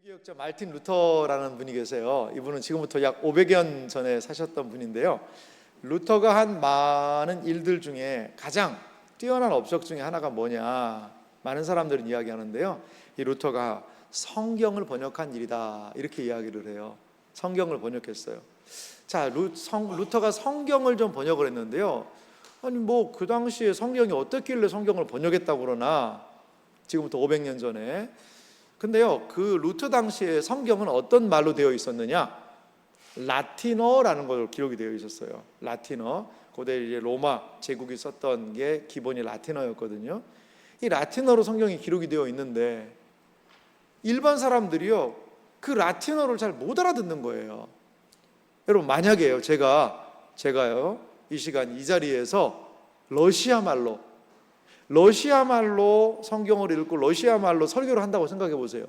기억자 말틴 루터라는 분이 계세요. 이분은 지금부터 약 500여 년 전에 사셨던 분인데요. 루터가 한 많은 일들 중에 가장 뛰어난 업적 중에 하나가 뭐냐, 많은 사람들은 이야기하는데요, 이 루터가 성경을 번역한 일이다, 이렇게 이야기를 해요. 성경을 번역했어요. 자, 루터가 성경을 좀 번역을 했는데요, 아니 뭐 그 당시에 성경이 어떻길래 성경을 번역했다고 그러나, 지금부터 500년 전에. 근데요, 그 루터 당시에 성경은 어떤 말로 되어 있었느냐? 라틴어라는 걸로 기록이 되어 있었어요. 라틴어. 고대 이제 로마 제국이 썼던 게 기본이 라틴어였거든요. 이 라틴어로 성경이 기록이 되어 있는데 일반 사람들이요, 그 라틴어를 잘 못 알아듣는 거예요. 여러분, 만약에요, 제가요 이 시간 이 자리에서 러시아 말로 성경을 읽고 러시아 말로 설교를 한다고 생각해 보세요.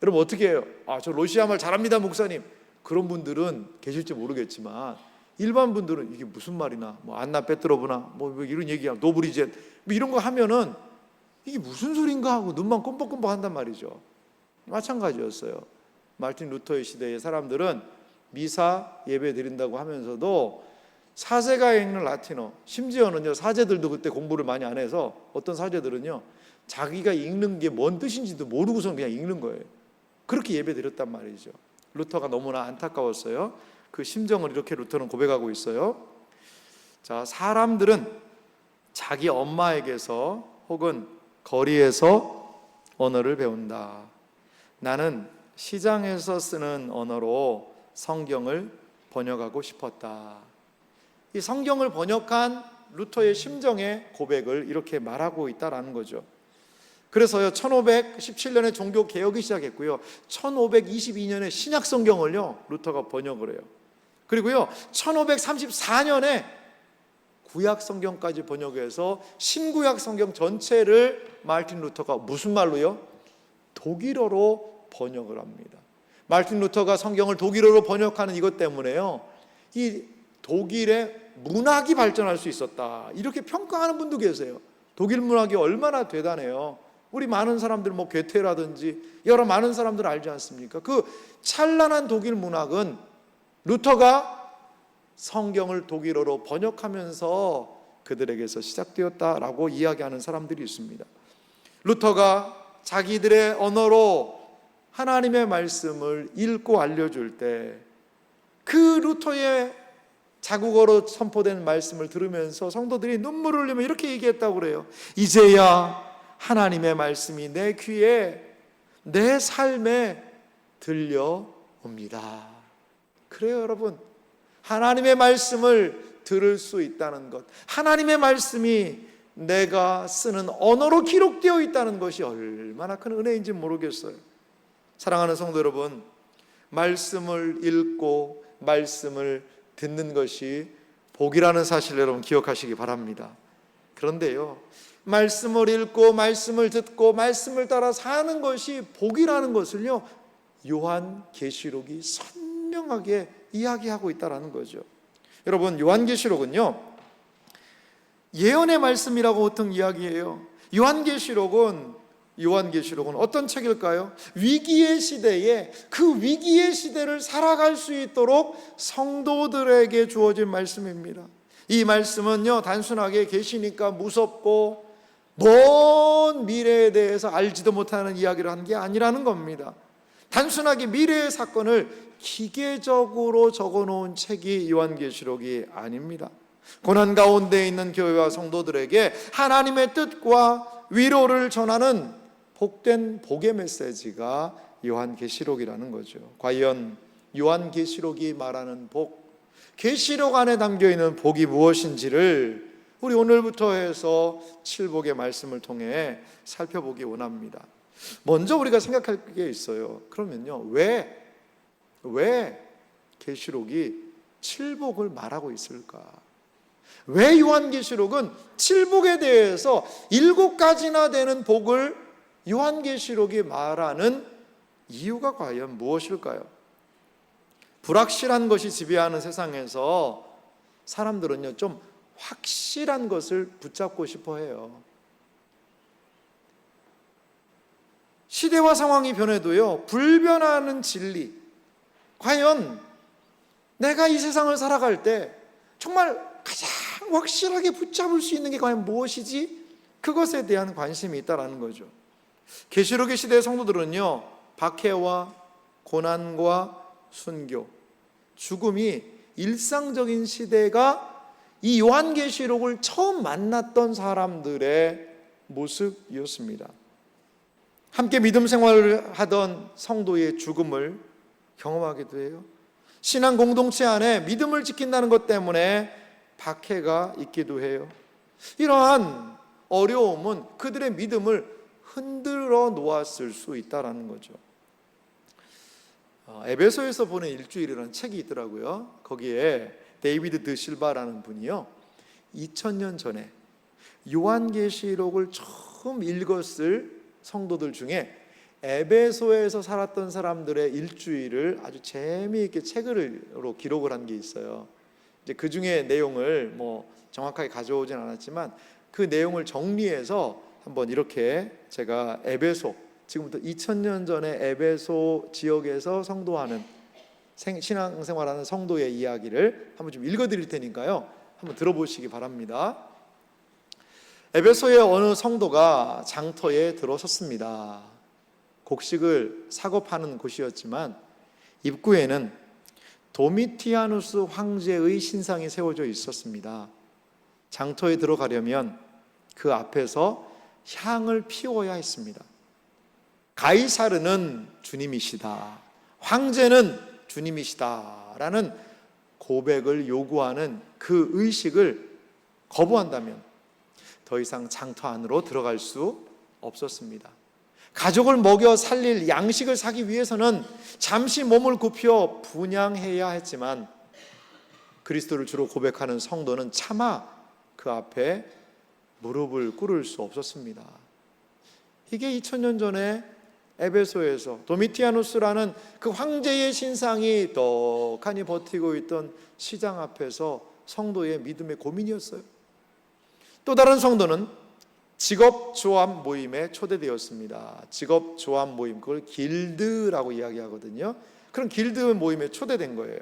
여러분 어떻게 해요? 저 러시아 말 잘합니다 목사님. 그런 분들은 계실지 모르겠지만 일반 분들은 이게 무슨 말이나, 뭐 안나 빼트로브나 뭐 이런 얘기야, 노브리젯 뭐 이런 거 하면은 이게 무슨 소린가 하고 눈만 껌뻑껌뻑 한단 말이죠. 마찬가지였어요. 말틴 루터의 시대의 사람들은 미사 예배 드린다고 하면서도 사제가 읽는 라틴어, 심지어는요 사제들도 그때 공부를 많이 안 해서 어떤 사제들은요 자기가 읽는 게 뭔 뜻인지도 모르고서 그냥 읽는 거예요. 그렇게 예배 드렸단 말이죠. 루터가 너무나 안타까웠어요. 그 심정을 이렇게 루터는 고백하고 있어요. 자, 사람들은 자기 엄마에게서 혹은 거리에서 언어를 배운다. 나는 시장에서 쓰는 언어로 성경을 번역하고 싶었다. 이 성경을 번역한 루터의 심정의 고백을 이렇게 말하고 있다라는 거죠. 그래서요 1517년에 종교 개혁이 시작했고요, 1522년에 신약 성경을요 루터가 번역을 해요. 그리고요 1534년에 구약 성경까지 번역해서 신구약 성경 전체를 말틴 루터가 무슨 말로요? 독일어로 번역을 합니다. 말틴 루터가 성경을 독일어로 번역하는 이것 때문에요, 이 독일의 문학이 발전할 수 있었다, 이렇게 평가하는 분도 계세요. 독일 문학이 얼마나 대단해요. 우리 많은 사람들 뭐 괴테라든지 여러 많은 사람들 알지 않습니까? 그 찬란한 독일 문학은 루터가 성경을 독일어로 번역하면서 그들에게서 시작되었다라고 이야기하는 사람들이 있습니다. 루터가 자기들의 언어로 하나님의 말씀을 읽고 알려줄 때 그 루터의 자국어로 선포된 말씀을 들으면서 성도들이 눈물을 흘리며 이렇게 얘기했다고 그래요. 이제야 하나님의 말씀이 내 귀에, 내 삶에 들려옵니다. 그래요 여러분, 하나님의 말씀을 들을 수 있다는 것, 하나님의 말씀이 내가 쓰는 언어로 기록되어 있다는 것이 얼마나 큰 은혜인지 모르겠어요. 사랑하는 성도 여러분, 말씀을 읽고 말씀을 듣는 것이 복이라는 사실을 여러분 기억하시기 바랍니다. 그런데요, 말씀을 읽고 말씀을 듣고 말씀을 따라 사는 것이 복이라는 것을요 요한계시록이 선명하게 이야기하고 있다는 거죠. 여러분, 요한계시록은요 예언의 말씀이라고 보통 이야기해요. 요한계시록은 어떤 책일까요? 위기의 시대에, 그 위기의 시대를 살아갈 수 있도록 성도들에게 주어진 말씀입니다. 이 말씀은요 단순하게 계시니까 무섭고 먼 미래에 대해서 알지도 못하는 이야기를 한 게 아니라는 겁니다. 단순하게 미래의 사건을 기계적으로 적어놓은 책이 요한계시록이 아닙니다. 고난 가운데 있는 교회와 성도들에게 하나님의 뜻과 위로를 전하는 복된 복의 메시지가 요한계시록이라는 거죠. 과연 요한계시록이 말하는 복, 계시록 안에 담겨있는 복이 무엇인지를 우리 오늘부터 해서 칠복의 말씀을 통해 살펴보기 원합니다. 먼저 우리가 생각할 게 있어요. 그러면요, 왜 계시록이 칠복을 말하고 있을까? 왜 요한계시록은 칠복에 대해서 7가지나 되는 복을 요한계시록이 말하는 이유가 과연 무엇일까요? 불확실한 것이 지배하는 세상에서 사람들은요 좀 확실한 것을 붙잡고 싶어 해요. 시대와 상황이 변해도요, 불변하는 진리, 과연 내가 이 세상을 살아갈 때 정말 가장 확실하게 붙잡을 수 있는 게 과연 무엇이지? 그것에 대한 관심이 있다라는 거죠. 계시록의 시대의 성도들은요, 박해와 고난과 순교, 죽음이 일상적인 시대가 이 요한계시록을 처음 만났던 사람들의 모습이었습니다. 함께 믿음 생활을 하던 성도의 죽음을 경험하기도 해요. 신앙 공동체 안에 믿음을 지킨다는 것 때문에 박해가 있기도 해요. 이러한 어려움은 그들의 믿음을 흔들어 놓았을 수 있다는 거죠. 에베소에서 보낸 일주일이라는 책이 있더라고요. 거기에 데이비드 드 실바라는 분이요, 2000년 전에 요한계시록을 처음 읽었을 성도들 중에 에베소에서 살았던 사람들의 일주일을 아주 재미있게 책으로 기록을 한 게 있어요. 이제 그 중에 내용을 정확하게 가져오진 않았지만 그 내용을 정리해서 한번 이렇게 제가 에베소, 지금부터 2000년 전에 에베소 지역에서 성도하는 신앙생활하는 성도의 이야기를 한번 좀 읽어드릴 테니까요, 한번 들어보시기 바랍니다. 에베소의 어느 성도가 장터에 들어섰습니다. 곡식을 사고 파는 곳이었지만 입구에는 도미티아누스 황제의 신상이 세워져 있었습니다. 장터에 들어가려면 그 앞에서 향을 피워야 했습니다. 가이사르는 주님이시다, 황제는 주님이시다 라는 고백을 요구하는 그 의식을 거부한다면 더 이상 장터 안으로 들어갈 수 없었습니다. 가족을 먹여 살릴 양식을 사기 위해서는 잠시 몸을 굽혀 분향해야 했지만 그리스도를 주로 고백하는 성도는 차마 그 앞에 무릎을 꿇을 수 없었습니다. 이게 2000년 전에 에베소에서 도미티아누스라는 그 황제의 신상이 떡하니 버티고 있던 시장 앞에서 성도의 믿음의 고민이었어요. 또 다른 성도는 직업조합 모임에 초대되었습니다. 직업조합 모임, 그걸 길드라고 이야기하거든요. 그런 길드 모임에 초대된 거예요.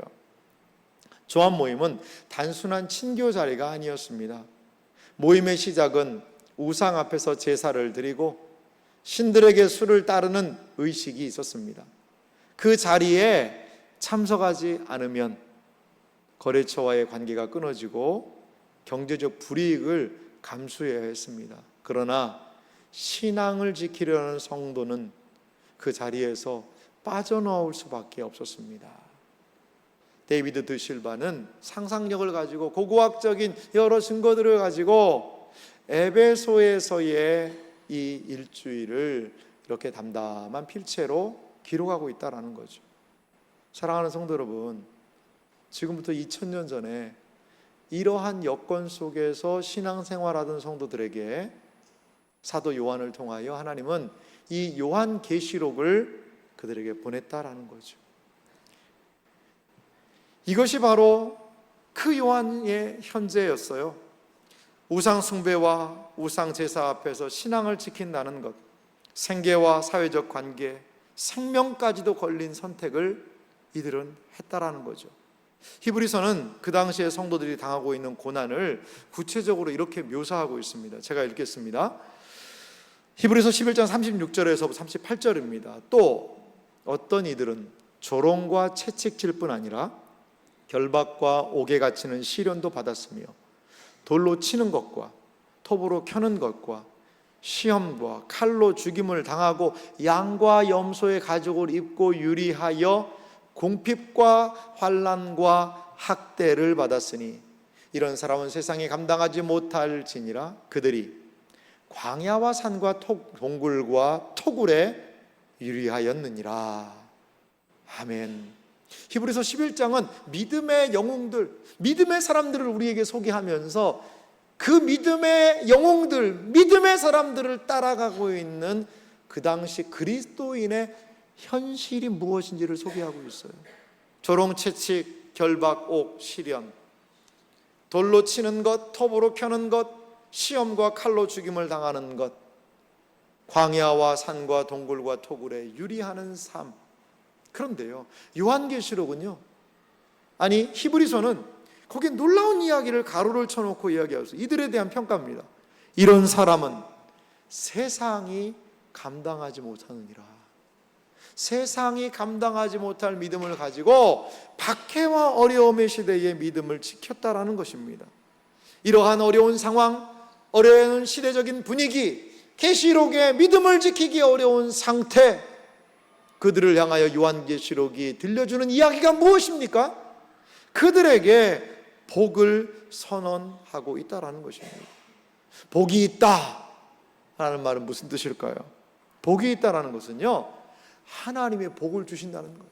조합 모임은 단순한 친교 자리가 아니었습니다. 모임의 시작은 우상 앞에서 제사를 드리고 신들에게 수를 따르는 의식이 있었습니다. 그 자리에 참석하지 않으면 거래처와의 관계가 끊어지고 경제적 불이익을 감수해야 했습니다. 그러나 신앙을 지키려는 성도는 그 자리에서 빠져나올 수밖에 없었습니다. 데이비드 드 실바는 상상력을 가지고 고고학적인 여러 증거들을 가지고 에베소에서의 이 일주일을 이렇게 담담한 필체로 기록하고 있다는 거죠. 사랑하는 성도 여러분, 지금부터 2000년 전에 이러한 여건 속에서 신앙생활하던 성도들에게 사도 요한을 통하여 하나님은 이 요한계시록을 그들에게 보냈다라는 거죠. 이것이 바로 그 요한의 현재였어요. 우상 숭배와 우상 제사 앞에서 신앙을 지킨다는 것, 생계와 사회적 관계, 생명까지도 걸린 선택을 이들은 했다라는 거죠. 히브리서는 그 당시에 성도들이 당하고 있는 고난을 구체적으로 이렇게 묘사하고 있습니다. 제가 읽겠습니다. 히브리서 11장 36절에서 38절입니다. 또 어떤 이들은 조롱과 채찍질 뿐 아니라 결박과 옥에 갇히는 시련도 받았으며 돌로 치는 것과 톱으로 켜는 것과 시험과 칼로 죽임을 당하고 양과 염소의 가죽을 입고 유리하여 궁핍과 환난과 학대를 받았으니 이런 사람은 세상에 감당하지 못할지니라. 그들이 광야와 산과 동굴과 토굴에 유리하였느니라. 아멘. 히브리서 11장은 믿음의 영웅들, 믿음의 사람들을 우리에게 소개하면서 그 믿음의 영웅들, 믿음의 사람들을 따라가고 있는 그 당시 그리스도인의 현실이 무엇인지를 소개하고 있어요. 조롱, 채찍, 결박, 옥, 시련, 돌로 치는 것, 톱으로 켜는 것, 시험과 칼로 죽임을 당하는 것, 광야와 산과 동굴과 토굴에 유리하는 삶. 그런데요, 요한계시록은요, 아니 히브리서는 거기에 놀라운 이야기를 가로를 쳐놓고 이야기하면서 이들에 대한 평가입니다. 이런 사람은 세상이 감당하지 못하느니라. 세상이 감당하지 못할 믿음을 가지고 박해와 어려움의 시대에 믿음을 지켰다라는 것입니다. 이러한 어려운 상황, 어려운 시대적인 분위기, 계시록의 믿음을 지키기 어려운 상태, 그들을 향하여 요한계시록이 들려주는 이야기가 무엇입니까? 그들에게 복을 선언하고 있다라는 것입니다. 복이 있다라는 말은 무슨 뜻일까요? 복이 있다라는 것은요, 하나님의 복을 주신다는 거예요.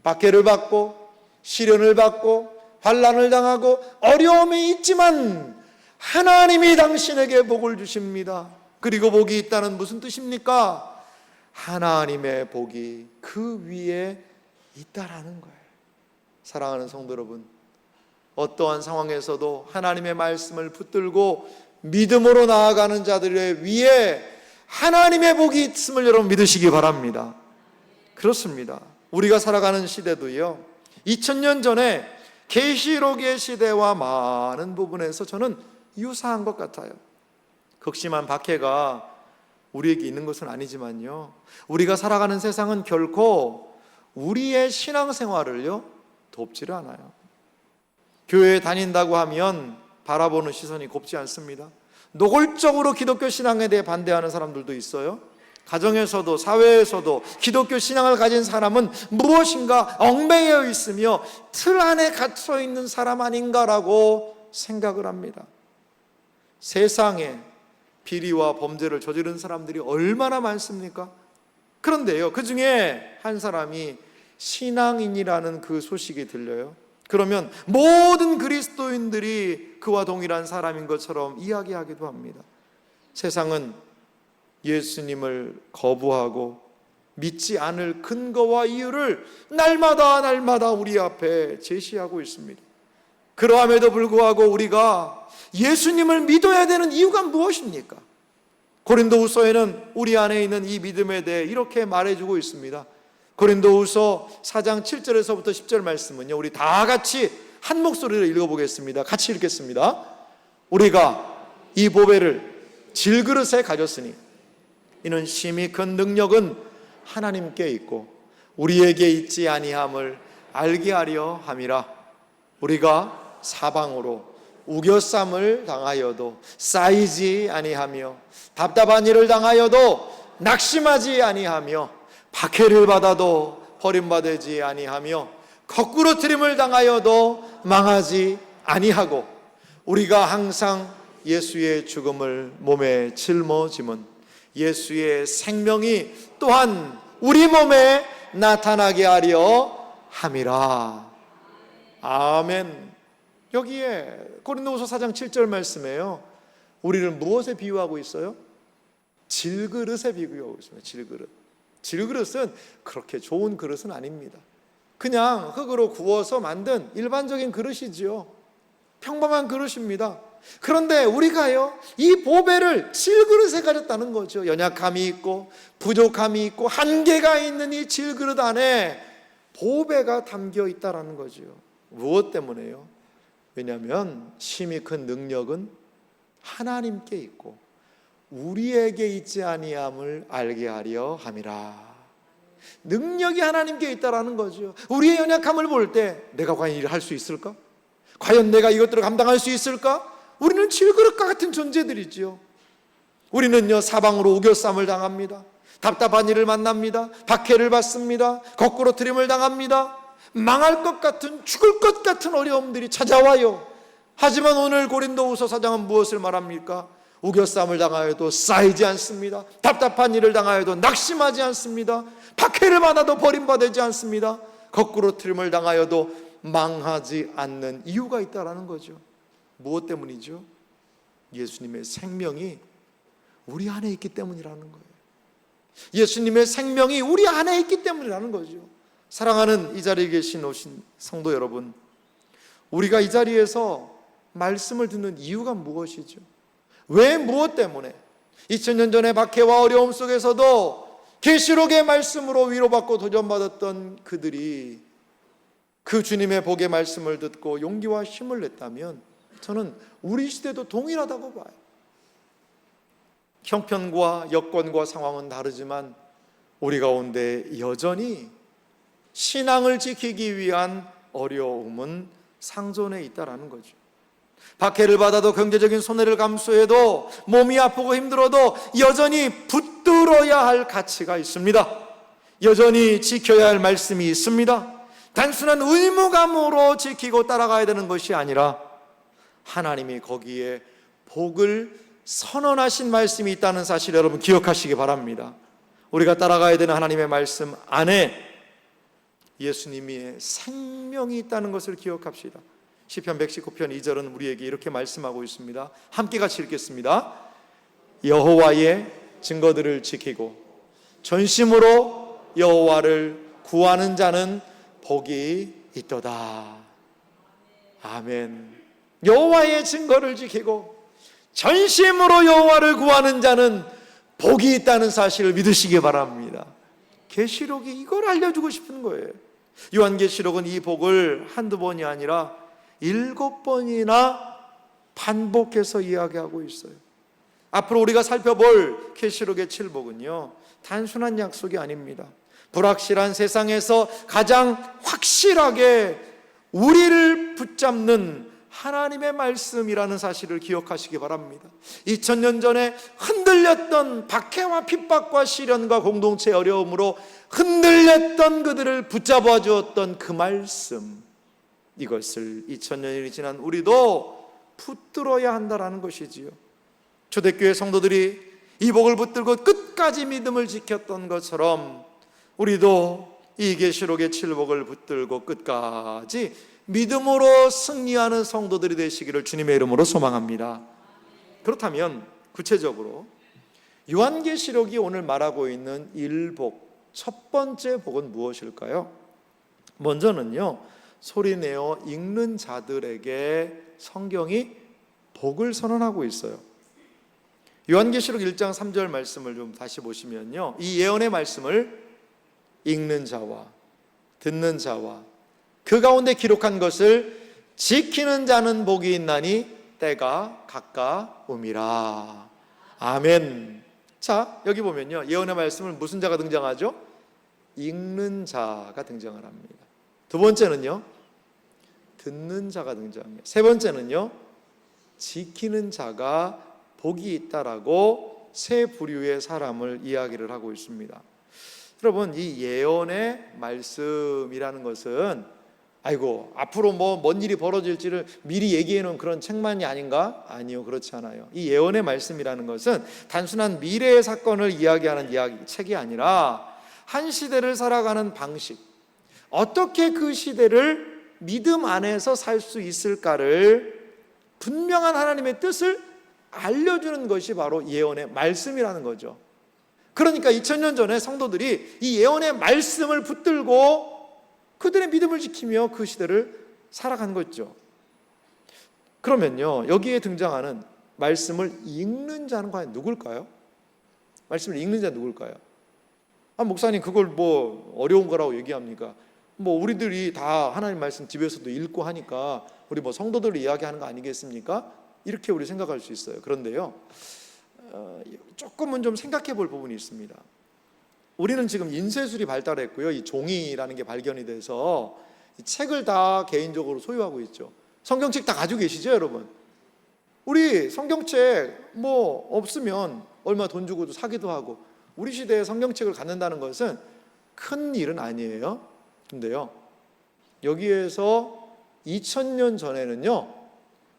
박해를 받고 시련을 받고 환난을 당하고 어려움이 있지만 하나님이 당신에게 복을 주십니다. 그리고 복이 있다는 무슨 뜻입니까? 하나님의 복이 그 위에 있다라는 거예요. 사랑하는 성도 여러분, 어떠한 상황에서도 하나님의 말씀을 붙들고 믿음으로 나아가는 자들의 위에 하나님의 복이 있음을 여러분 믿으시기 바랍니다. 그렇습니다. 우리가 살아가는 시대도요, 2000년 전에 계시록의 시대와 많은 부분에서 저는 유사한 것 같아요. 극심한 박해가 우리에게 있는 것은 아니지만요, 우리가 살아가는 세상은 결코 우리의 신앙생활을요 돕지를 않아요. 교회에 다닌다고 하면 바라보는 시선이 곱지 않습니다. 노골적으로 기독교 신앙에 대해 반대하는 사람들도 있어요. 가정에서도 사회에서도 기독교 신앙을 가진 사람은 무엇인가 얽매여 있으며 틀 안에 갇혀 있는 사람 아닌가라고 생각을 합니다. 세상에 비리와 범죄를 저지른 사람들이 얼마나 많습니까? 그런데요, 그 중에 한 사람이 신앙인이라는 그 소식이 들려요. 그러면 모든 그리스도인들이 그와 동일한 사람인 것처럼 이야기하기도 합니다. 세상은 예수님을 거부하고 믿지 않을 근거와 이유를 날마다 우리 앞에 제시하고 있습니다. 그러함에도 불구하고 우리가 예수님을 믿어야 되는 이유가 무엇입니까? 고린도후서에는 우리 안에 있는 이 믿음에 대해 이렇게 말해주고 있습니다. 고린도후서 4장 7절에서부터 10절 말씀은요, 우리 다 같이 한 목소리로 읽어보겠습니다. 같이 읽겠습니다. 우리가 이 보배를 질그릇에 가졌으니 이는 심히 큰 능력은 하나님께 있고 우리에게 있지 아니함을 알게 하려 함이라. 우리가 사방으로 우겨쌈을 당하여도 쌓이지 아니하며 답답한 일을 당하여도 낙심하지 아니하며 박해를 받아도 버림받지 아니하며 거꾸로 트림을 당하여도 망하지 아니하고 우리가 항상 예수의 죽음을 몸에 짊어짐은 예수의 생명이 또한 우리 몸에 나타나게 하려 함이라. 아멘. 여기에 고린도후서 4장 7절 말씀에요, 우리를 무엇에 비유하고 있어요? 질그릇에 비유하고 있습니다. 질그릇은 그렇게 좋은 그릇은 아닙니다. 그냥 흙으로 구워서 만든 일반적인 그릇이지요. 평범한 그릇입니다. 그런데 우리가요, 이 보배를 질그릇에 가졌다는 거죠. 연약함이 있고 부족함이 있고 한계가 있는 이 질그릇 안에 보배가 담겨 있다는 거죠. 무엇 때문에요? 왜냐하면 심히 큰 능력은 하나님께 있고 우리에게 있지 아니함을 알게 하려 함이라. 능력이 하나님께 있다라는 거죠. 우리의 연약함을 볼 때 내가 과연 일을 할 수 있을까? 과연 내가 이것들을 감당할 수 있을까? 우리는 질그릇과 같은 존재들이지요. 우리는요, 사방으로 우겨쌈을 당합니다. 답답한 일을 만납니다. 박해를 받습니다. 거꾸로 트림을 당합니다. 망할 것 같은, 죽을 것 같은 어려움들이 찾아와요. 하지만 오늘 고린도후서 4장은 무엇을 말합니까? 우겨쌈을 당하여도 쌓이지 않습니다. 답답한 일을 당하여도 낙심하지 않습니다. 박해를 받아도 버림받지 않습니다. 거꾸로 트림을 당하여도 망하지 않는 이유가 있다라는 거죠. 무엇 때문이죠? 예수님의 생명이 우리 안에 있기 때문이라는 거예요. 예수님의 생명이 우리 안에 있기 때문이라는 거죠. 사랑하는 이 자리에 계신 오신 성도 여러분, 우리가 이 자리에서 말씀을 듣는 이유가 무엇이죠? 왜, 무엇 때문에? 2000년 전의 박해와 어려움 속에서도 계시록의 말씀으로 위로받고 도전받았던 그들이 그 주님의 복의 말씀을 듣고 용기와 힘을 냈다면 저는 우리 시대도 동일하다고 봐요. 형편과 여건과 상황은 다르지만 우리 가운데 여전히 신앙을 지키기 위한 어려움은 상존해 있다라는 거죠. 박해를 받아도 경제적인 손해를 감수해도 몸이 아프고 힘들어도 여전히 붙들어야 할 가치가 있습니다. 여전히 지켜야 할 말씀이 있습니다. 단순한 의무감으로 지키고 따라가야 되는 것이 아니라 하나님이 거기에 복을 선언하신 말씀이 있다는 사실 여러분 기억하시기 바랍니다. 우리가 따라가야 되는 하나님의 말씀 안에 예수님의 생명이 있다는 것을 기억합시다. 시편 119편 2절은 우리에게 이렇게 말씀하고 있습니다. 함께 같이 읽겠습니다. 여호와의 증거들을 지키고 전심으로 여호와를 구하는 자는 복이 있도다. 아멘. 여호와의 증거를 지키고 전심으로 여호와를 구하는 자는 복이 있다는 사실을 믿으시기 바랍니다. 계시록이 이걸 알려주고 싶은 거예요. 요한계시록은 이 복을 한두 번이 아니라 7번이나 반복해서 이야기하고 있어요. 앞으로 우리가 살펴볼 계시록의 7복은요 단순한 약속이 아닙니다. 불확실한 세상에서 가장 확실하게 우리를 붙잡는 하나님의 말씀이라는 사실을 기억하시기 바랍니다. 2000년 전에 흔들렸던 박해와 핍박과 시련과 공동체의 어려움으로 흔들렸던 그들을 붙잡아 주었던 그 말씀, 이것을 2000년이 지난 우리도 붙들어야 한다는 것이지요. 초대교회 성도들이 이 복을 붙들고 끝까지 믿음을 지켰던 것처럼 우리도 이 계시록의 7복을 붙들고 끝까지 믿음으로 승리하는 성도들이 되시기를 주님의 이름으로 소망합니다. 그렇다면 구체적으로 요한계시록이 오늘 말하고 있는 1복, 첫 번째 복은 무엇일까요? 먼저는요, 소리내어 읽는 자들에게 성경이 복을 선언하고 있어요. 요한계시록 1장 3절 말씀을 좀 다시 보시면요, 이 예언의 말씀을 읽는 자와 듣는 자와 그 가운데 기록한 것을 지키는 자는 복이 있나니 때가 가까움이라. 아멘. 자, 여기 보면요, 예언의 말씀을 무슨 자가 등장하죠? 읽는 자가 등장을 합니다. 두 번째는요, 듣는 자가 등장합니다. 세 번째는요, 지키는 자가 복이 있다라고 세 부류의 사람을 이야기를 하고 있습니다. 여러분, 이 예언의 말씀이라는 것은 아이고 앞으로 뭔 일이 벌어질지를 미리 얘기해 놓은 그런 책만이 아닌가? 아니요, 그렇지 않아요. 이 예언의 말씀이라는 것은 단순한 미래의 사건을 이야기하는 책이 아니라 한 시대를 살아가는 방식, 어떻게 그 시대를 믿음 안에서 살 수 있을까를 분명한 하나님의 뜻을 알려주는 것이 바로 예언의 말씀이라는 거죠. 그러니까 2000년 전에 성도들이 이 예언의 말씀을 붙들고 그들의 믿음을 지키며 그 시대를 살아간 거죠. 그러면요, 여기에 등장하는 말씀을 읽는 자는 과연 누굴까요? 말씀을 읽는 자는 누굴까요? 목사님 그걸 어려운 거라고 얘기합니까? 우리들이 다 하나님 말씀 집에서도 읽고 하니까 우리 성도들 이야기하는 거 아니겠습니까? 이렇게 우리 생각할 수 있어요. 그런데요, 조금은 좀 생각해 볼 부분이 있습니다. 우리는 지금 인쇄술이 발달했고요, 이 종이라는 게 발견이 돼서 이 책을 다 개인적으로 소유하고 있죠. 성경책 다 가지고 계시죠, 여러분? 우리 성경책 없으면 얼마 돈 주고도 사기도 하고, 우리 시대에 성경책을 갖는다는 것은 큰 일은 아니에요. 근데요, 여기에서 2000년 전에는요,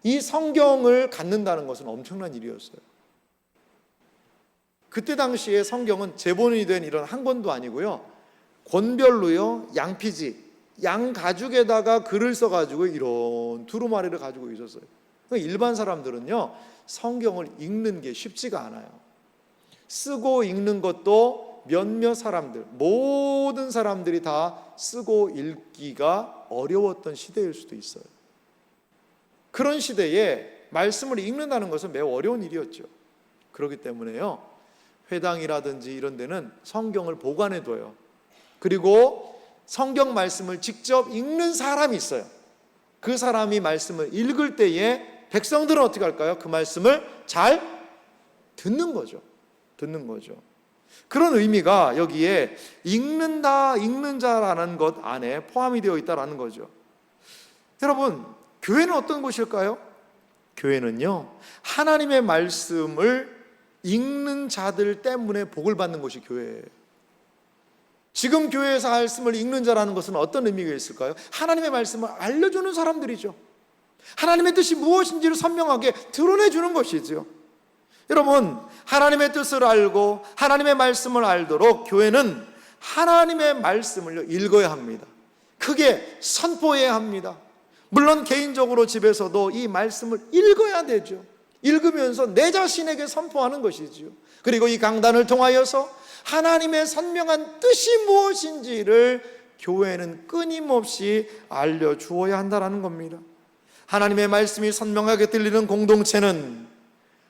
이 성경을 갖는다는 것은 엄청난 일이었어요. 그때 당시에 성경은 제본이 된 이런 한 권도 아니고요, 권별로요, 양피지, 양 가죽에다가 글을 써가지고 이런 두루마리를 가지고 있었어요. 일반 사람들은요, 성경을 읽는 게 쉽지가 않아요. 쓰고 읽는 것도 몇몇 사람들, 모든 사람들이 다 쓰고 읽기가 어려웠던 시대일 수도 있어요. 그런 시대에 말씀을 읽는다는 것은 매우 어려운 일이었죠. 그렇기 때문에요, 회당이라든지 이런 데는 성경을 보관해 둬요. 그리고 성경 말씀을 직접 읽는 사람이 있어요. 그 사람이 말씀을 읽을 때에 백성들은 어떻게 할까요? 그 말씀을 잘 듣는 거죠. 그런 의미가 여기에 읽는다, 읽는 자라는 것 안에 포함이 되어 있다라는 거죠. 여러분, 교회는 어떤 곳일까요? 교회는요, 하나님의 말씀을 읽는 자들 때문에 복을 받는 곳이 교회예요. 지금 교회에서 말씀을 읽는 자라는 것은 어떤 의미가 있을까요? 하나님의 말씀을 알려주는 사람들이죠. 하나님의 뜻이 무엇인지를 선명하게 드러내주는 것이죠. 여러분, 하나님의 뜻을 알고 하나님의 말씀을 알도록 교회는 하나님의 말씀을 읽어야 합니다. 크게 선포해야 합니다. 물론 개인적으로 집에서도 이 말씀을 읽어야 되죠. 읽으면서 내 자신에게 선포하는 것이지요. 그리고 이 강단을 통하여서 하나님의 선명한 뜻이 무엇인지를 교회는 끊임없이 알려주어야 한다는 겁니다. 하나님의 말씀이 선명하게 들리는 공동체는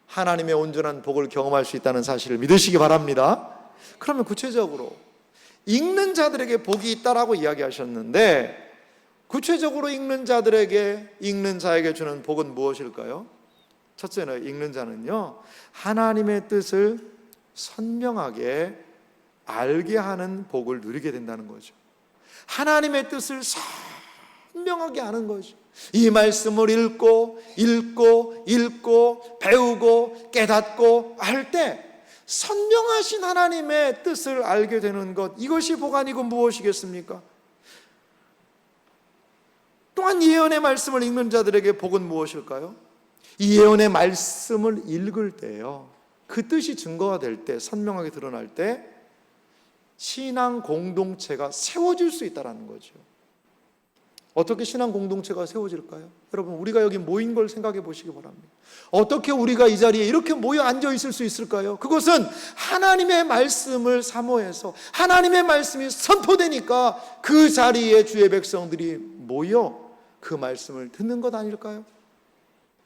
하나님의 온전한 복을 경험할 수 있다는 사실을 믿으시기 바랍니다. 그러면 구체적으로 읽는 자들에게 복이 있다라고 이야기하셨는데, 구체적으로 읽는 자들에게, 읽는 자에게 주는 복은 무엇일까요? 첫째는, 읽는 자는요, 하나님의 뜻을 선명하게 알게 하는 복을 누리게 된다는 거죠. 하나님의 뜻을 선명하게 아는 거죠. 이 말씀을 읽고 배우고 깨닫고 할 때 선명하신 하나님의 뜻을 알게 되는 것, 이것이 복 아니고 무엇이겠습니까? 또한 예언의 말씀을 읽는 자들에게 복은 무엇일까요? 이 예언의 말씀을 읽을 때요, 그 뜻이 증거가 될 때, 선명하게 드러날 때 신앙 공동체가 세워질 수 있다는 거죠. 어떻게 신앙 공동체가 세워질까요? 여러분, 우리가 여기 모인 걸 생각해 보시기 바랍니다. 어떻게 우리가 이 자리에 이렇게 모여 앉아 있을 수 있을까요? 그것은 하나님의 말씀을 사모해서 하나님의 말씀이 선포되니까 그 자리에 주의 백성들이 모여 그 말씀을 듣는 것 아닐까요?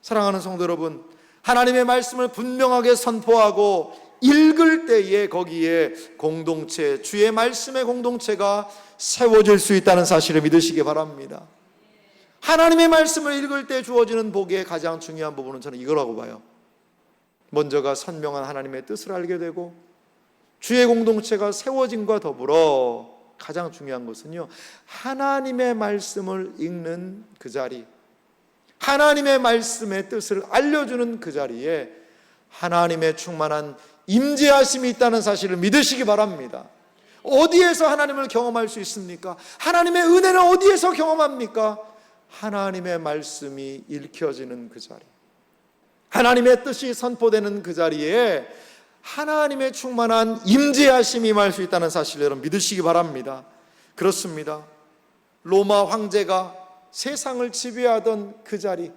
사랑하는 성도 여러분, 하나님의 말씀을 분명하게 선포하고 읽을 때에 거기에 공동체, 주의 말씀의 공동체가 세워질 수 있다는 사실을 믿으시기 바랍니다. 하나님의 말씀을 읽을 때 주어지는 복의 가장 중요한 부분은 저는 이거라고 봐요. 먼저가 선명한 하나님의 뜻을 알게 되고, 주의 공동체가 세워짐과 더불어 가장 중요한 것은요, 하나님의 말씀을 읽는 그 자리, 하나님의 말씀의 뜻을 알려주는 그 자리에 하나님의 충만한 임재하심이 있다는 사실을 믿으시기 바랍니다. 어디에서 하나님을 경험할 수 있습니까? 하나님의 은혜는 어디에서 경험합니까? 하나님의 말씀이 읽혀지는 그 자리, 하나님의 뜻이 선포되는 그 자리에 하나님의 충만한 임재하심이 임할 수 있다는 사실을 여러분 믿으시기 바랍니다. 그렇습니다. 로마 황제가 세상을 지배하던 그 자리,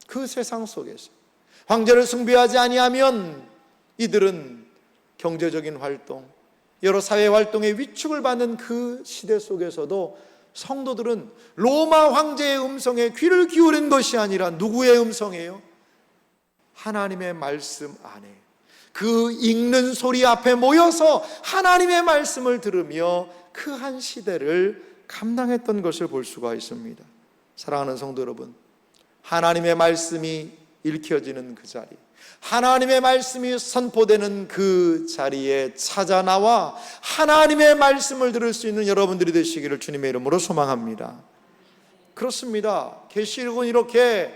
그 세상 속에서 황제를 숭배하지 아니하면 이들은 경제적인 활동, 여러 사회 활동의 위축을 받는 그 시대 속에서도 성도들은 로마 황제의 음성에 귀를 기울인 것이 아니라 누구의 음성이에요? 하나님의 말씀 안에, 그 읽는 소리 앞에 모여서 하나님의 말씀을 들으며 그 한 시대를 감당했던 것을 볼 수가 있습니다. 사랑하는 성도 여러분, 하나님의 말씀이 읽혀지는 그 자리, 하나님의 말씀이 선포되는 그 자리에 찾아 나와 하나님의 말씀을 들을 수 있는 여러분들이 되시기를 주님의 이름으로 소망합니다. 그렇습니다. 계시록은 이렇게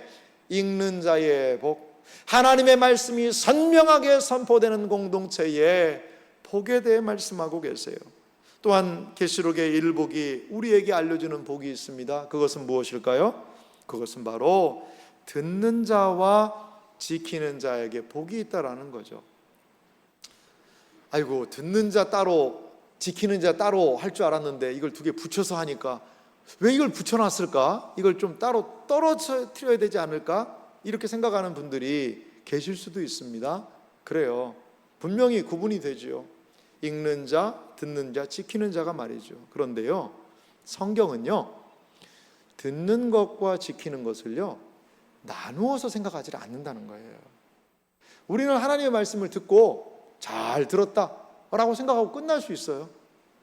읽는 자의 복, 하나님의 말씀이 선명하게 선포되는 공동체의 복에 대해 말씀하고 계세요. 또한 계시록의 일복이 우리에게 알려주는 복이 있습니다. 그것은 무엇일까요? 그것은 바로 듣는 자와 지키는 자에게 복이 있다라는 거죠. 아이고, 듣는 자 따로 지키는 자 따로 할 줄 알았는데 이걸 두 개 붙여서 하니까 왜 이걸 붙여놨을까? 이걸 좀 따로 떨어뜨려야 되지 않을까? 이렇게 생각하는 분들이 계실 수도 있습니다. 그래요. 분명히 구분이 되죠. 읽는 자, 듣는 자, 지키는 자가 말이죠. 그런데요, 성경은요, 듣는 것과 지키는 것을요 나누어서 생각하지 않는다는 거예요. 우리는 하나님의 말씀을 듣고 잘 들었다라고 생각하고 끝날 수 있어요.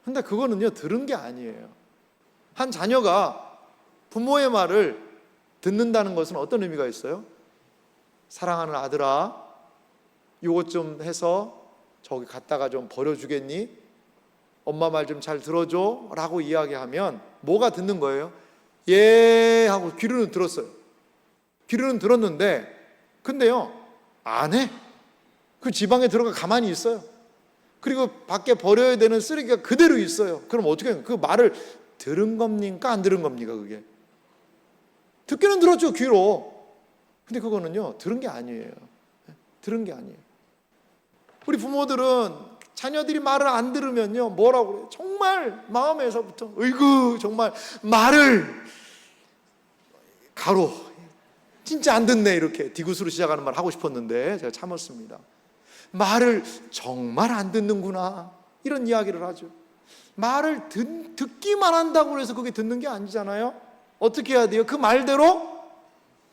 근데 그거는요, 들은 게 아니에요. 한 자녀가 부모의 말을 듣는다는 것은 어떤 의미가 있어요? 사랑하는 아들아, 이것 좀 해서 저기 갔다가 좀 버려주겠니? 엄마 말 좀 잘 들어줘 라고 이야기하면 뭐가 듣는 거예요? 예 하고 귀로는 들었어요. 귀로는 들었는데 근데요 안 해. 그 지방에 들어가 가만히 있어요. 그리고 밖에 버려야 되는 쓰레기가 그대로 있어요. 그럼 어떻게 해요? 그 말을 들은 겁니까? 안 들은 겁니까? 그게 듣기는 들었죠, 귀로. 근데 그거는요 들은 게 아니에요. 들은 게 아니에요. 우리 부모들은 자녀들이 말을 안 들으면요 뭐라고 그래요? 정말 마음에서부터 으이구 정말 말을 가로 진짜 안 듣네 이렇게 디귿으로 시작하는 말 하고 싶었는데 제가 참았습니다. 말을 정말 안 듣는구나 이런 이야기를 하죠. 말을 듣기만 한다고 해서 그게 듣는 게 아니잖아요. 어떻게 해야 돼요? 그 말대로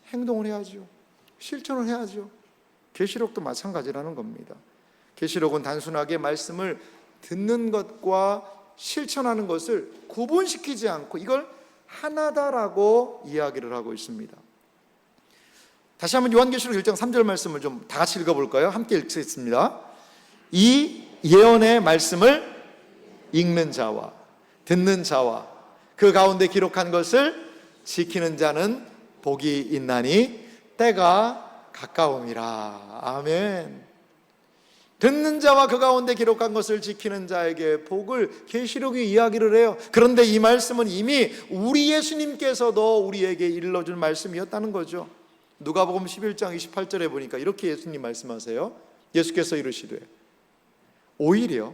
행동을 해야죠. 실천을 해야죠. 계시록도 마찬가지라는 겁니다. 계시록은 단순하게 말씀을 듣는 것과 실천하는 것을 구분시키지 않고 이걸 하나다라고 이야기를 하고 있습니다. 다시 한번 요한계시록 1장 3절 말씀을 좀 다 같이 읽어볼까요? 함께 읽겠습니다. 이 예언의 말씀을 읽는 자와 듣는 자와 그 가운데 기록한 것을 지키는 자는 복이 있나니 때가 가까움이라. 아멘. 듣는 자와 그 가운데 기록한 것을 지키는 자에게 복을 계시록이 이야기를 해요. 그런데 이 말씀은 이미 우리 예수님께서도 우리에게 일러준 말씀이었다는 거죠. 누가복음 11장 28절에 보니까 이렇게 예수님 말씀하세요. 예수께서 이르시되 오히려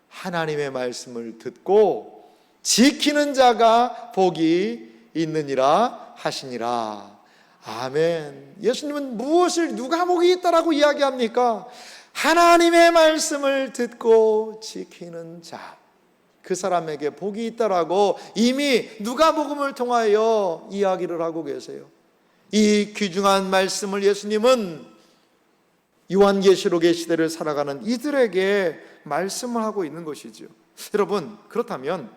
하나님의 말씀을 듣고 지키는 자가 복이 있느니라 하시니라. 아멘. 예수님은 무엇을 누가 복이 있다라고 이야기합니까? 하나님의 말씀을 듣고 지키는 자, 그 사람에게 복이 있다라고 이미 누가복음을 통하여 이야기를 하고 계세요. 이 귀중한 말씀을 예수님은 요한계시록의 시대를 살아가는 이들에게 말씀을 하고 있는 것이죠. 여러분, 그렇다면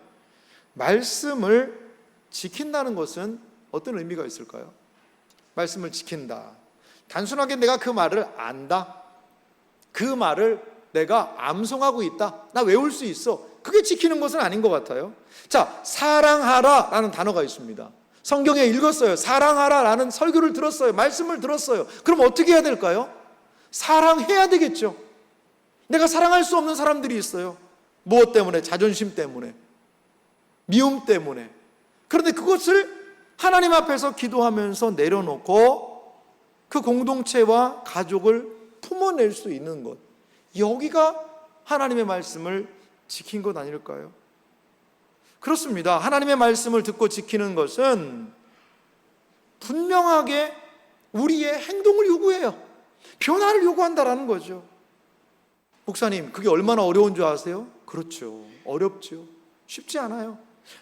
말씀을 지킨다는 것은 어떤 의미가 있을까요? 말씀을 지킨다. 단순하게 내가 그 말을 안다. 그 말을 내가 암송하고 있다. 나 외울 수 있어. 그게 지키는 것은 아닌 것 같아요. 자, 사랑하라 라는 단어가 있습니다. 성경에 읽었어요. 사랑하라 라는 설교를 들었어요. 말씀을 들었어요. 그럼 어떻게 해야 될까요? 사랑해야 되겠죠. 내가 사랑할 수 없는 사람들이 있어요. 무엇 때문에? 자존심 때문에, 미움 때문에. 그런데 그것을 하나님 앞에서 기도하면서 내려놓고 그 공동체와 가족을 품어낼 수 있는 것, 여기가 하나님의 말씀을 지킨 것 아닐까요? 그렇습니다. 하나님의 말씀을 듣고 지키는 것은 분명하게 우리의 행동을 요구해요. 변화를 요구한다라는 거죠. 목사님, 그게 얼마나 어려운 줄 아세요? 그렇죠. 어렵죠. 쉽지 않아요.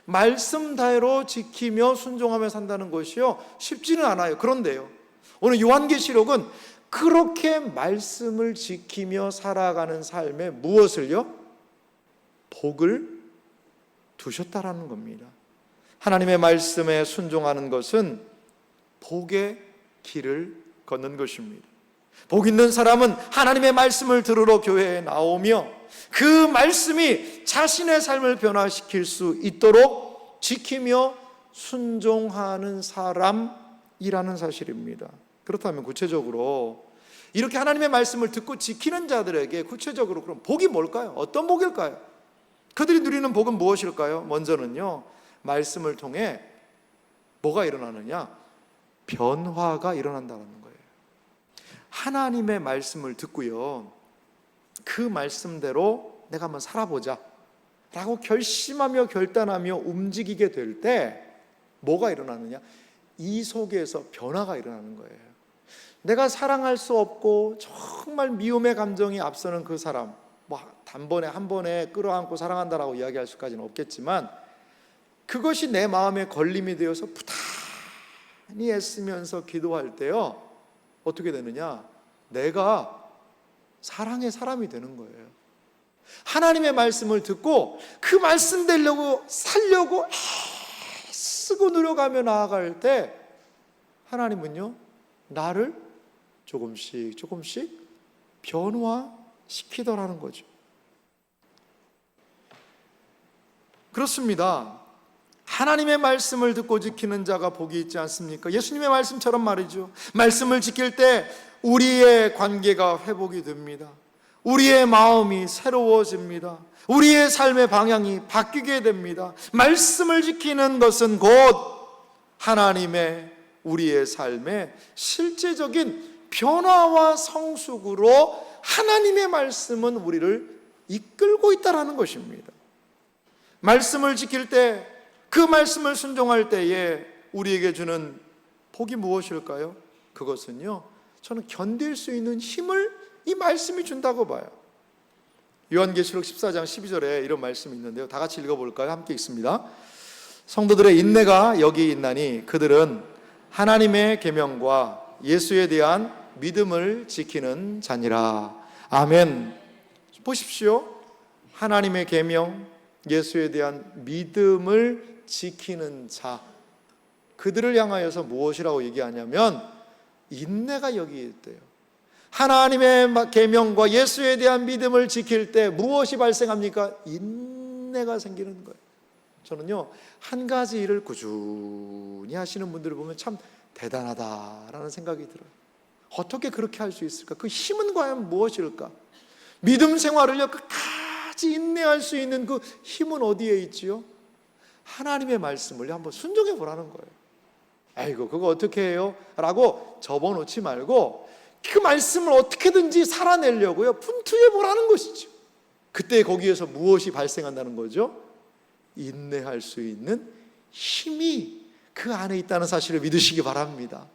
말씀대로 지키며 순종하며 산다는 것이요, 쉽지는 않아요. 그런데요, 오늘 요한계시록은 그렇게 말씀을 지키며 살아가는 삶에 무엇을요? 복을 두셨다라는 겁니다. 하나님의 말씀에 순종하는 것은 복의 길을 걷는 것입니다. 복 있는 사람은 하나님의 말씀을 들으러 교회에 나오며 그 말씀이 자신의 삶을 변화시킬 수 있도록 지키며 순종하는 사람이라는 사실입니다. 그렇다면 구체적으로 이렇게 하나님의 말씀을 듣고 지키는 자들에게 구체적으로 그럼 복이 뭘까요? 어떤 복일까요? 그들이 누리는 복은 무엇일까요? 먼저는요, 말씀을 통해 뭐가 일어나느냐? 변화가 일어난다는 거예요. 하나님의 말씀을 듣고요, 그 말씀대로 내가 한번 살아보자 라고 결심하며 결단하며 움직이게 될 때 뭐가 일어나느냐? 이 속에서 변화가 일어나는 거예요. 내가 사랑할 수 없고 정말 미움의 감정이 앞서는 그 사람, 뭐 단번에 한 번에 끌어안고 사랑한다라고 이야기할 수까지는 없겠지만 그것이 내 마음에 걸림이 되어서 부단히 애쓰면서 기도할 때요, 어떻게 되느냐? 내가 사랑의 사람이 되는 거예요. 하나님의 말씀을 듣고 그 말씀 되려고 살려고 애쓰고 노력하며 나아갈 때 하나님은요, 나를 조금씩 변화시키더라는 거죠. 그렇습니다. 하나님의 말씀을 듣고 지키는 자가 복이 있지 않습니까? 예수님의 말씀처럼 말이죠. 말씀을 지킬 때 우리의 관계가 회복이 됩니다. 우리의 마음이 새로워집니다. 우리의 삶의 방향이 바뀌게 됩니다. 말씀을 지키는 것은 곧 하나님의 우리의 삶의 실제적인 변화와 성숙으로 하나님의 말씀은 우리를 이끌고 있다는 것입니다. 말씀을 지킬 때, 그 말씀을 순종할 때에 우리에게 주는 복이 무엇일까요? 그것은요, 저는 견딜 수 있는 힘을 이 말씀이 준다고 봐요. 요한계시록 14장 12절에 이런 말씀이 있는데요, 다 같이 읽어볼까요? 함께 읽습니다. 성도들의 인내가 여기 있나니 그들은 하나님의 계명과 예수에 대한 믿음을 지키는 자니라. 아멘. 보십시오. 하나님의 계명, 예수에 대한 믿음을 지키는 자, 그들을 향하여서 무엇이라고 얘기하냐면 인내가 여기 있대요. 하나님의 계명과 예수에 대한 믿음을 지킬 때 무엇이 발생합니까? 인내가 생기는 거예요. 저는요, 한 가지 일을 꾸준히 하시는 분들을 보면 참 대단하다라는 생각이 들어요. 어떻게 그렇게 할 수 있을까? 그 힘은 과연 무엇일까? 믿음 생활을요, 끝까지 인내할 수 있는 그 힘은 어디에 있지요? 하나님의 말씀을 한번 순종해 보라는 거예요. 아이고, 그거 어떻게 해요? 라고 접어놓지 말고 그 말씀을 어떻게든지 살아내려고요, 분투해 보라는 것이죠. 그때 거기에서 무엇이 발생한다는 거죠? 인내할 수 있는 힘이 그 안에 있다는 사실을 믿으시기 바랍니다.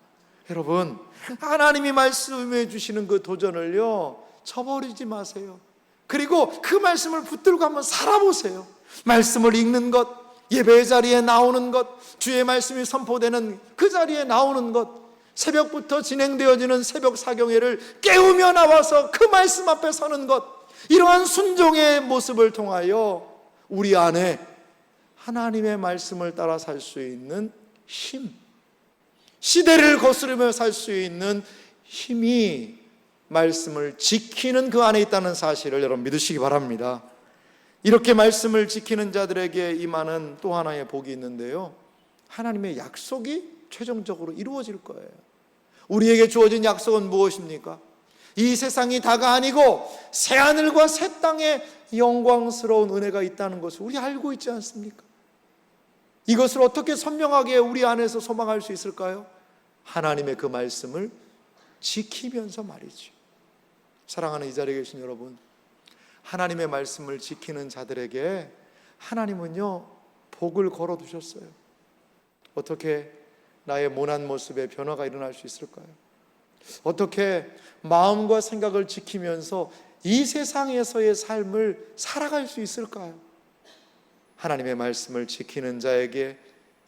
여러분, 하나님이 말씀해 주시는 그 도전을요, 저버리지 마세요. 그리고 그 말씀을 붙들고 한번 살아보세요. 말씀을 읽는 것, 예배 자리에 나오는 것, 주의 말씀이 선포되는 그 자리에 나오는 것, 새벽부터 진행되어지는 새벽 사경회를 깨우며 나와서 그 말씀 앞에 서는 것, 이러한 순종의 모습을 통하여 우리 안에 하나님의 말씀을 따라 살 수 있는 힘, 시대를 거스르며 살 수 있는 힘이 말씀을 지키는 그 안에 있다는 사실을 여러분 믿으시기 바랍니다. 이렇게 말씀을 지키는 자들에게 임하는 또 하나의 복이 있는데요, 하나님의 약속이 최종적으로 이루어질 거예요. 우리에게 주어진 약속은 무엇입니까? 이 세상이 다가 아니고 새하늘과 새 땅에 영광스러운 은혜가 있다는 것을 우리 알고 있지 않습니까? 이것을 어떻게 선명하게 우리 안에서 소망할 수 있을까요? 하나님의 그 말씀을 지키면서 말이죠. 사랑하는 이 자리에 계신 여러분, 하나님의 말씀을 지키는 자들에게 하나님은요, 복을 걸어두셨어요. 어떻게 나의 모난 모습에 변화가 일어날 수 있을까요? 어떻게 마음과 생각을 지키면서 이 세상에서의 삶을 살아갈 수 있을까요? 하나님의 말씀을 지키는 자에게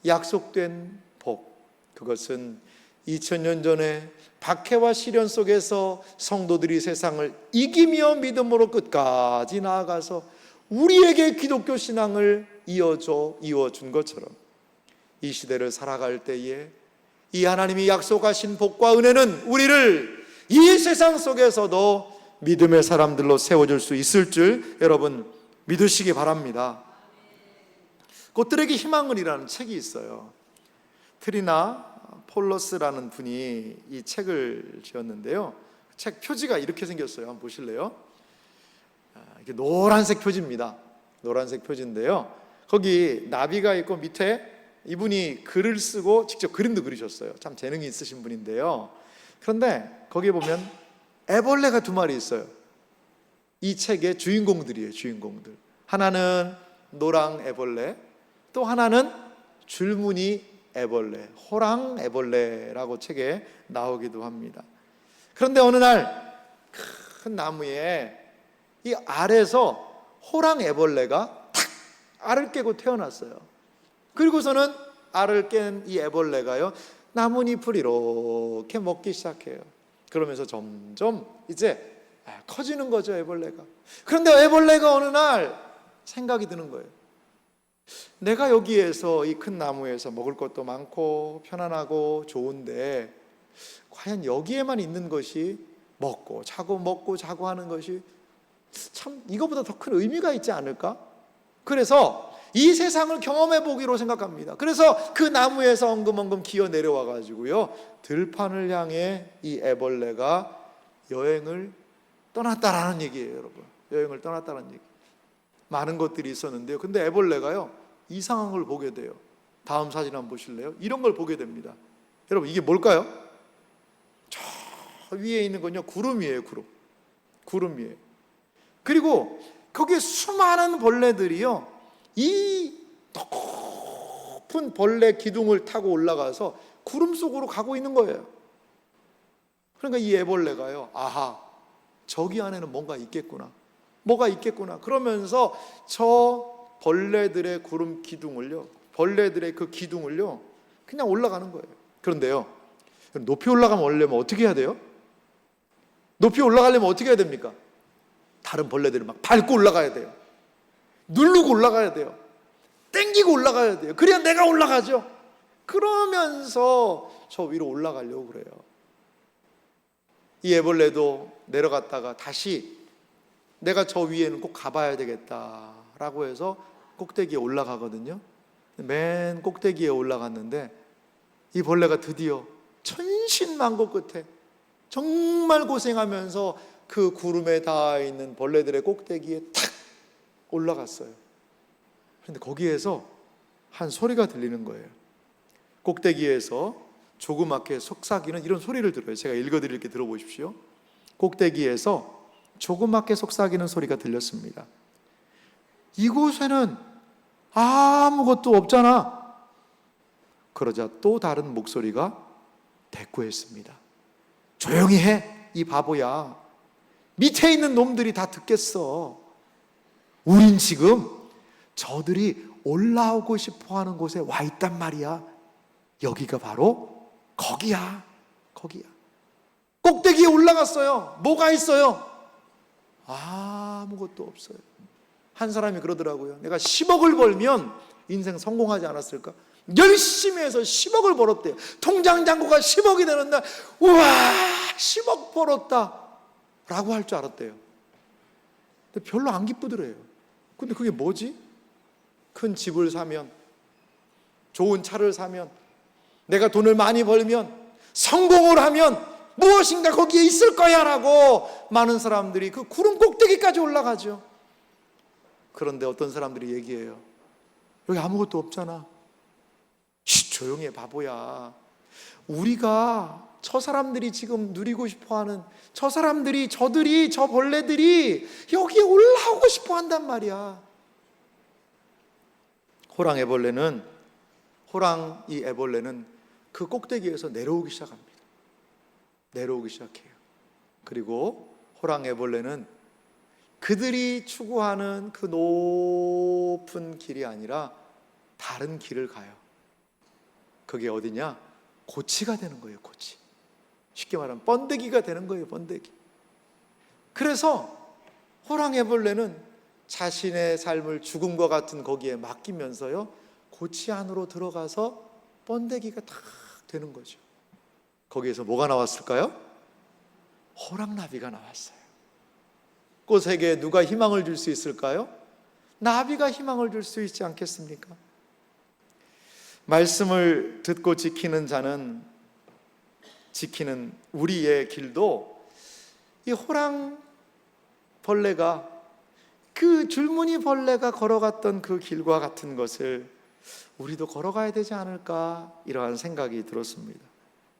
약속된 복, 그것은 2000년 전에 박해와 시련 속에서 성도들이 세상을 이기며 믿음으로 끝까지 나아가서 우리에게 기독교 신앙을 이어준 것처럼 이 시대를 살아갈 때에 이 하나님이 약속하신 복과 은혜는 우리를 이 세상 속에서도 믿음의 사람들로 세워줄 수 있을 줄 여러분 믿으시기 바랍니다. 꽃들에게 희망을이라는 책이 있어요. 트리나 폴러스라는 분이 이 책을 지었는데요, 책 표지가 이렇게 생겼어요. 한번 보실래요? 이게 노란색 표지입니다. 노란색 표지인데요, 거기 나비가 있고 밑에 이분이 글을 쓰고 직접 그림도 그리셨어요. 참 재능이 있으신 분인데요, 그런데 거기에 보면 애벌레가 2마리 있어요. 이 책의 주인공들이에요. 주인공들. 하나는 노랑 애벌레, 또 하나는 줄무늬 애벌레, 호랑 애벌레라고 책에 나오기도 합니다. 그런데 어느 날 큰 나무에 이 알에서 호랑 애벌레가 탁 알을 깨고 태어났어요. 그리고서는 알을 깬 이 애벌레가요, 나뭇잎을 이렇게 먹기 시작해요. 그러면서 점점 이제 커지는 거죠, 애벌레가. 그런데 애벌레가 어느 날 생각이 드는 거예요. 내가 여기에서 이 큰 나무에서 먹을 것도 많고 편안하고 좋은데 과연 여기에만 있는 것이 먹고 자고 하는 것이 참 이거보다 더 큰 의미가 있지 않을까? 그래서 이 세상을 경험해 보기로 생각합니다. 그래서 그 나무에서 엉금엉금 기어 내려와 가지고요, 들판을 향해 이 애벌레가 여행을 떠났다라는 얘기예요, 여러분. 여행을 떠났다는 얘기. 많은 것들이 있었는데요. 근데 애벌레가요, 이상한 걸 보게 돼요. 다음 사진 한번 보실래요? 이런 걸 보게 됩니다. 여러분, 이게 뭘까요? 저 위에 있는 건요, 구름이에요, 구름. 구름 위에. 그리고 거기에 수많은 벌레들이요, 이 높은 벌레 기둥을 타고 올라가서 구름 속으로 가고 있는 거예요. 그러니까 이 애벌레가요, 아하, 저기 안에는 뭔가 있겠구나. 뭐가 있겠구나. 그러면서 저 벌레들의 구름 기둥을요, 벌레들의 그 기둥을요, 그냥 올라가는 거예요. 그런데요, 높이 올라가려면 어떻게 해야 돼요? 높이 올라가려면 어떻게 해야 됩니까? 다른 벌레들을 막 밟고 올라가야 돼요. 누르고 올라가야 돼요. 땡기고 올라가야 돼요. 그래야 내가 올라가죠. 그러면서 저 위로 올라가려고 그래요. 이 애벌레도 내려갔다가 다시 내가 저 위에는 꼭 가봐야 되겠다라고 해서 꼭대기에 올라가거든요. 맨 꼭대기에 올라갔는데 이 벌레가 드디어 천신만고 끝에 정말 고생하면서 그 구름에 닿아 있는 벌레들의 꼭대기에 탁 올라갔어요. 그런데 거기에서 한 소리가 들리는 거예요. 꼭대기에서 조그맣게 속삭이는 이런 소리를 들어요. 제가 읽어드릴게 들어보십시오. 꼭대기에서 조그맣게 속삭이는 소리가 들렸습니다. 이곳에는 아무것도 없잖아. 그러자 또 다른 목소리가 대꾸했습니다. 조용히 해, 이 바보야. 밑에 있는 놈들이 다 듣겠어. 우린 지금 저들이 올라오고 싶어하는 곳에 와 있단 말이야. 여기가 바로 거기야. 거기야. 꼭대기에 올라갔어요. 뭐가 있어요? 아무것도 없어요. 한 사람이 그러더라고요. 내가 10억을 벌면 인생 성공하지 않았을까? 열심히 해서 10억을 벌었대요. 통장 잔고가 10억이 되는 날, 우와, 10억 벌었다 라고 할 줄 알았대요. 근데 별로 안 기쁘더래요. 근데 그게 뭐지? 큰 집을 사면, 좋은 차를 사면, 내가 돈을 많이 벌면, 성공을 하면 무엇인가 거기에 있을 거야 라고 많은 사람들이 그 구름 꼭대기까지 올라가죠. 그런데 어떤 사람들이 얘기해요. 여기 아무것도 없잖아. 조용히 해, 바보야. 우리가 저 사람들이 지금 누리고 싶어하는 저 사람들이, 저들이, 저 벌레들이 여기에 올라오고 싶어 한단 말이야. 이 애벌레는 그 꼭대기에서 내려오기 시작합니다. 내려오기 시작해요. 그리고 호랑 애벌레는 그들이 추구하는 그 높은 길이 아니라 다른 길을 가요. 그게 어디냐? 고치가 되는 거예요. 고치. 쉽게 말하면 번데기가 되는 거예요. 번데기. 그래서 호랑 애벌레는 자신의 삶을 죽음과 같은 거기에 맡기면서요, 고치 안으로 들어가서 번데기가 탁 되는 거죠. 거기에서 뭐가 나왔을까요? 호랑나비가 나왔어요. 꽃에게 누가 희망을 줄 수 있을까요? 나비가 희망을 줄 수 있지 않겠습니까? 말씀을 듣고 지키는 자는, 지키는 우리의 길도 이 호랑 벌레가, 그 줄무늬 벌레가 걸어갔던 그 길과 같은 것을 우리도 걸어가야 되지 않을까, 이러한 생각이 들었습니다.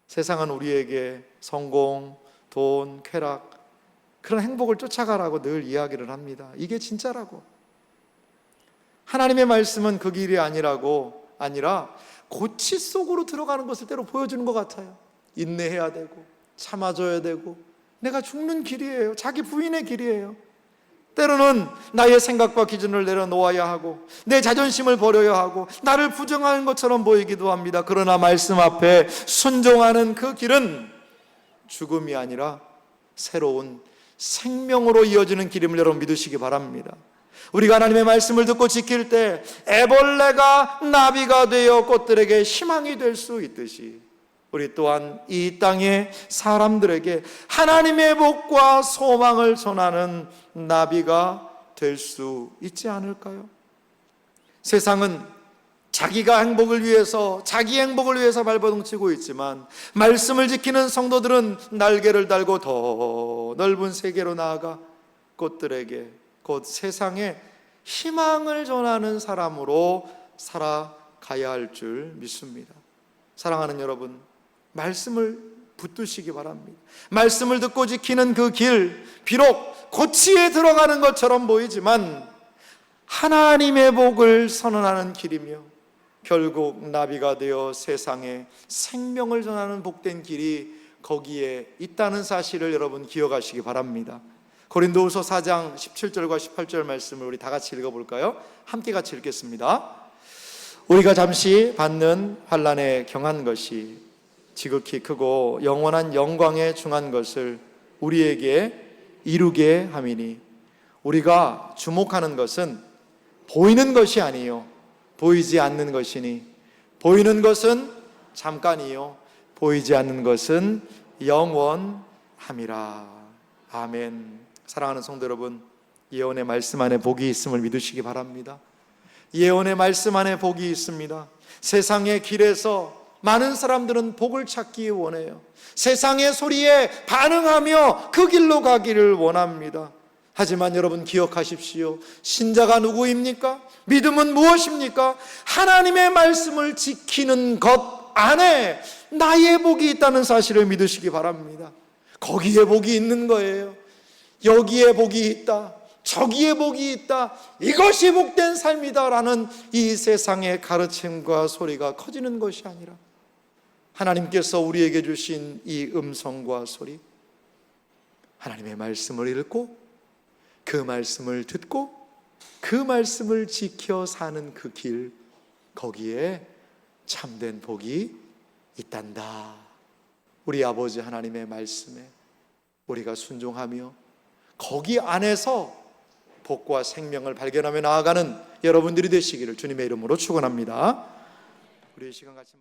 세상은 우리에게 성공, 돈, 쾌락, 그런 행복을 쫓아가라고 늘 이야기를 합니다. 이게 진짜라고. 하나님의 말씀은 그 길이 아니라 고치 속으로 들어가는 것을 때로 보여주는 것 같아요. 인내해야 되고 참아줘야 되고, 내가 죽는 길이에요. 자기 부인의 길이에요. 때로는 나의 생각과 기준을 내려놓아야 하고 내 자존심을 버려야 하고 나를 부정하는 것처럼 보이기도 합니다. 그러나 말씀 앞에 순종하는 그 길은 죽음이 아니라 새로운 생명으로 이어지는 길임을 여러분 믿으시기 바랍니다. 우리가 하나님의 말씀을 듣고 지킬 때 애벌레가 나비가 되어 꽃들에게 희망이 될 수 있듯이 우리 또한 이 땅의 사람들에게 하나님의 복과 소망을 전하는 나비가 될 수 있지 않을까요? 세상은 자기가 행복을 위해서, 자기 행복을 위해서 발버둥치고 있지만 말씀을 지키는 성도들은 날개를 달고 더 넓은 세계로 나아가 꽃들에게, 곧 세상에 희망을 전하는 사람으로 살아가야 할 줄 믿습니다. 사랑하는 여러분, 말씀을 붙드시기 바랍니다. 말씀을 듣고 지키는 그 길, 비록 고치에 들어가는 것처럼 보이지만 하나님의 복을 선언하는 길이며 결국 나비가 되어 세상에 생명을 전하는 복된 길이 거기에 있다는 사실을 여러분 기억하시기 바랍니다. 고린도후서 4장 17절과 18절 말씀을 우리 다 같이 읽어볼까요? 함께 같이 읽겠습니다. 우리가 잠시 받는 환난에 경한 것이 지극히 크고 영원한 영광에 중한 것을 우리에게 이루게 함이니 우리가 주목하는 것은 보이는 것이 아니요 보이지 않는 것이니 보이는 것은 잠깐이요 보이지 않는 것은 영원함이라. 아멘. 사랑하는 성도 여러분, 예언의 말씀 안에 복이 있음을 믿으시기 바랍니다. 예언의 말씀 안에 복이 있습니다. 세상의 길에서 많은 사람들은 복을 찾기 원해요. 세상의 소리에 반응하며 그 길로 가기를 원합니다. 하지만 여러분 기억하십시오. 신자가 누구입니까? 믿음은 무엇입니까? 하나님의 말씀을 지키는 것 안에 나의 복이 있다는 사실을 믿으시기 바랍니다. 거기에 복이 있는 거예요. 여기에 복이 있다, 저기에 복이 있다, 이것이 복된 삶이다라는 이 세상의 가르침과 소리가 커지는 것이 아니라 하나님께서 우리에게 주신 이 음성과 소리, 하나님의 말씀을 읽고 그 말씀을 듣고 그 말씀을 지켜 사는 그 길, 거기에 참된 복이 있단다. 우리 아버지 하나님의 말씀에 우리가 순종하며 거기 안에서 복과 생명을 발견하며 나아가는 여러분들이 되시기를 주님의 이름으로 축원합니다. 우리 이 시간 같이